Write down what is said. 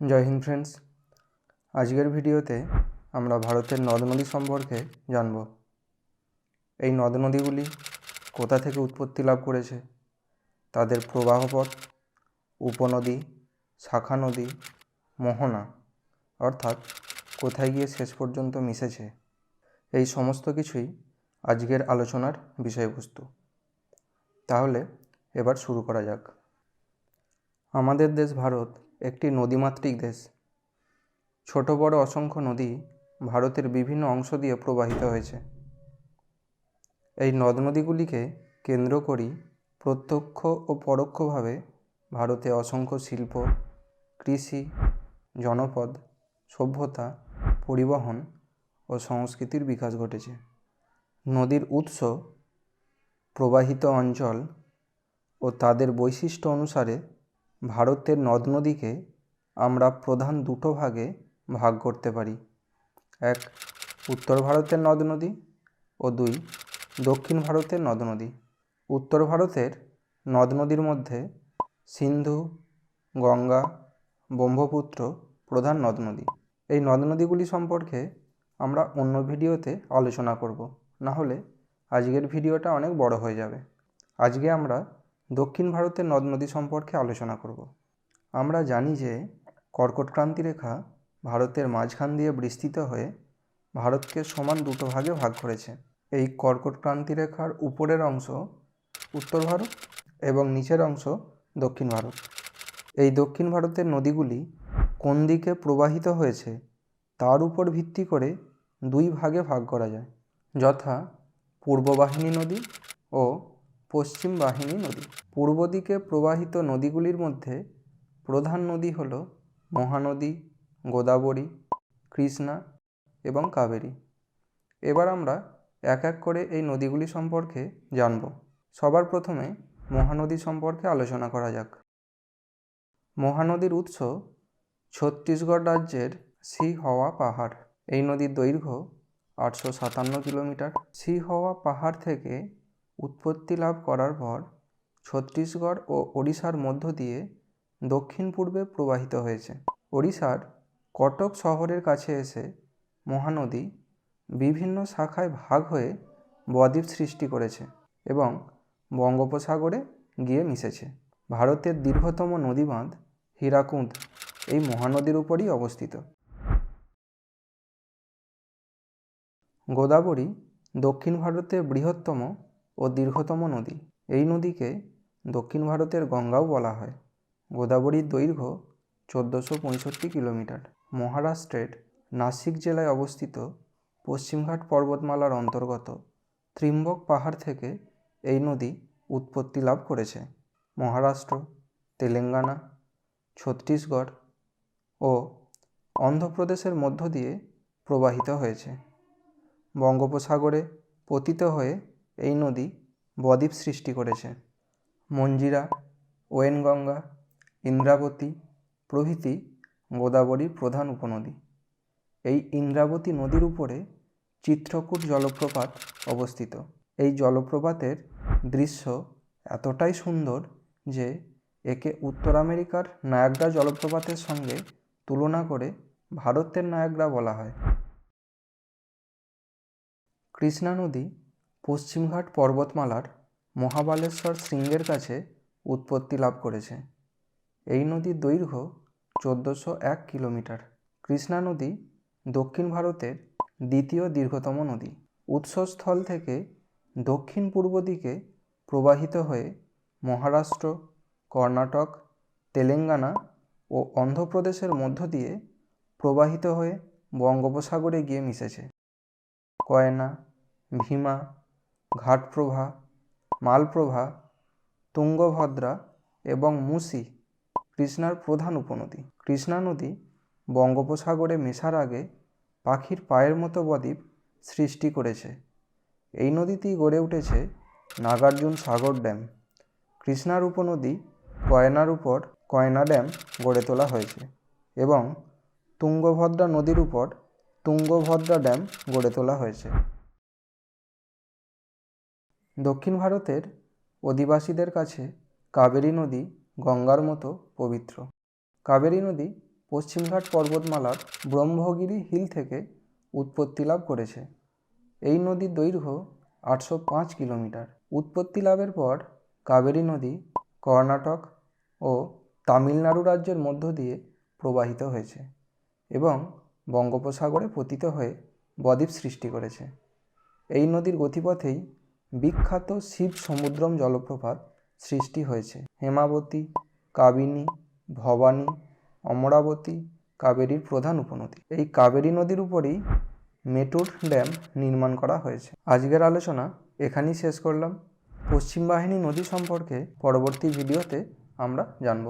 জয় Hind friends. আজকের ভিডিওতে আমরা ভারতের নদ নদী সম্পর্কে জানব। এই নদ নদীগুলি কোথা থেকে উৎপত্তি লাভ করেছে, তাদের প্রবাহপথ, উপনদী, শাখা নদী, মোহনা অর্থাৎ কোথায় গিয়ে শেষ পর্যন্ত মিশেছে, এই সমস্ত কিছুই আজকের আলোচনার বিষয়বস্তু। তাহলে এবার শুরু করা যাক। আমাদের দেশ ভারত একটি নদীমাতৃক দেশ। ছোট বড় অসংখ্য নদী ভারতের বিভিন্ন অংশ দিয়ে প্রবাহিত হয়েছে। এই নদ নদীগুলিকে কেন্দ্র করেই প্রত্যক্ষ ও পরোক্ষভাবে ভারতে অসংখ্য শিল্প, কৃষি, জনপদ, সভ্যতা, পরিবহন ও সংস্কৃতির বিকাশ ঘটেছে। নদীর উৎস, প্রবাহিত অঞ্চল ও তাদের বৈশিষ্ট্য অনুসারে ভারতের নদ নদীকে আমরা প্রধান দুটো ভাগে ভাগ করতে পারি। এক, উত্তর ভারতের নদ নদী ও দুই, দক্ষিণ ভারতের নদ নদী। উত্তর ভারতের নদ নদীর মধ্যে সিন্ধু, গঙ্গা, ব্রহ্মপুত্র প্রধান নদ নদী। এই নদ নদীগুলি সম্পর্কে আমরা অন্য ভিডিওতে আলোচনা করব, না হলে আজকের ভিডিওটা অনেক বড় হয়ে যাবে। আজকে আমরা দক্ষিণ ভারতের নদ নদী সম্পর্কে আলোচনা করব। আমরা জানি যে কর্কটক্রান্তি রেখা ভারতের মাঝখান দিয়ে বিস্তৃত হয়ে ভারতকে সমান দুটো ভাগে ভাগ করেছে। এই কর্কটক্রান্তি রেখার উপরের অংশ উত্তর ভারত এবং নিচের অংশ দক্ষিণ ভারত। এই দক্ষিণ ভারতের নদীগুলি কোন দিকে প্রবাহিত হয়েছে তার উপর ভিত্তি করে দুই ভাগে ভাগ করা যায়, যথা পূর্ব বাহিনী নদী ও পশ্চিম বাহিনী নদী। পূর্ব দিকে প্রবাহিত নদীগুলির মধ্যে প্রধান নদী হল মহানদী, গোদাবরী, কৃষ্ণা এবং কাবেরী। এবার আমরা এক এক করে এই নদীগুলি সম্পর্কে জানব। সবার প্রথমে মহানদী সম্পর্কে আলোচনা করা যাক। মহানদীর উৎস ছত্তিশগড় রাজ্যের সিহওয়া পাহাড়। এই নদীর দৈর্ঘ্য 857 কিলোমিটার। সিহওয়া পাহাড় থেকে উৎপত্তি লাভ করার পর ছত্তিশগড় ও ওড়িশার মধ্য দিয়ে দক্ষিণ পূর্বে প্রবাহিত হয়েছে। ওড়িশার কটক শহরের কাছে এসে মহানদী বিভিন্ন শাখায় ভাগ হয়ে বদ্বীপ সৃষ্টি করেছে এবং বঙ্গোপসাগরে গিয়ে মিশেছে। ভারতের দীর্ঘতম নদীবাঁধ হীরাকুঁদ এই মহানদীর উপরই অবস্থিত। গোদাবরী দক্ষিণ ভারতের বৃহত্তম ও দীর্ঘতম নদী। এই নদীকে দক্ষিণ ভারতের গঙ্গাও বলা হয়। গোদাবরীর দৈর্ঘ্য 1465 কিলোমিটার। মহারাষ্ট্রের নাসিক জেলায় অবস্থিত পশ্চিমঘাট পর্বতমালার অন্তর্গত ত্রিম্বক পাহাড় থেকে এই নদী উৎপত্তি লাভ করেছে। মহারাষ্ট্র, তেলেঙ্গানা, ছত্তিশগড় ও অন্ধ্রপ্রদেশের মধ্য দিয়ে প্রবাহিত হয়েছে। বঙ্গোপসাগরে পতিত হয়ে এই নদী বদ্বীপ সৃষ্টি করেছে। মঞ্জিরা, ওয়েনগঙ্গা, ইন্দ্রাবতী প্রভৃতি গোদাবরীর প্রধান উপনদী। এই ইন্দ্রাবতী নদীর উপরে চিত্রকূট জলপ্রপাত অবস্থিত। এই জলপ্রপাতের দৃশ্য এতটাই সুন্দর যে একে উত্তর আমেরিকার নায়াগ্রা জলপ্রপাতের সঙ্গে তুলনা করে ভারতের নায়াগ্রা বলা হয়। কৃষ্ণা নদী পশ্চিমঘাট পর্বতমালার মহাবালেশ্বর শৃঙ্গের কাছে উৎপত্তি লাভ করেছে। এই নদীর দৈর্ঘ্য 1401 কিলোমিটার। কৃষ্ণা নদী দক্ষিণ ভারতের দ্বিতীয় দীর্ঘতম নদী। উৎসস্থল থেকে দক্ষিণ পূর্ব দিকে প্রবাহিত হয়ে মহারাষ্ট্র, কর্ণাটক, তেলেঙ্গানা ও অন্ধ্রপ্রদেশের মধ্য দিয়ে প্রবাহিত হয়ে বঙ্গোপসাগরে গিয়ে মিশেছে। কয়না, ভীমা, ঘাটপ্রভা, মালপ্রভা, তুঙ্গভদ্রা এবং মুসি কৃষ্ণার প্রধান উপনদী। কৃষ্ণা নদী বঙ্গোপসাগরে মেশার আগে পাখির পায়ের মতো বদ্বীপ সৃষ্টি করেছে। এই নদীতেই গড়ে উঠেছে নাগার্জুন সাগর ড্যাম। কৃষ্ণার উপনদী কয়নার উপর কয়না ড্যাম গড়ে তোলা হয়েছে এবং তুঙ্গভদ্রা নদীর উপর তুঙ্গভদ্রা ড্যাম গড়ে তোলা হয়েছে। দক্ষিণ ভারতের অধিবাসীদের কাছে কাবেরী নদী গঙ্গার মতো পবিত্র। কাবেরী নদী পশ্চিমঘাট পর্বতমালার ব্রহ্মগিরি হিল থেকে উৎপত্তি লাভ করেছে। এই নদীর দৈর্ঘ্য 805 কিলোমিটার। উৎপত্তি লাভের পর কাবেরী নদী কর্ণাটক ও তামিলনাড়ু রাজ্যের মধ্য দিয়ে প্রবাহিত হয়েছে এবং বঙ্গোপসাগরে পতিত হয়ে বদ্বীপ সৃষ্টি করেছে। এই নদীর গতিপথেই বিখ্যাত শিব সমুদ্রম জলপ্রপাত সৃষ্টি হয়েছে। হেমাবতী, কাবিনী, ভবানী, অমরাবতী কাবেরীর প্রধান উপনদী। এই কাবেরী নদীর উপরেই মেটুর ড্যাম নির্মাণ করা হয়েছে। আজকের আলোচনা এখানেই শেষ করলাম। পশ্চিম বাহিনী নদী সম্পর্কে পরবর্তী ভিডিওতে আমরা জানব।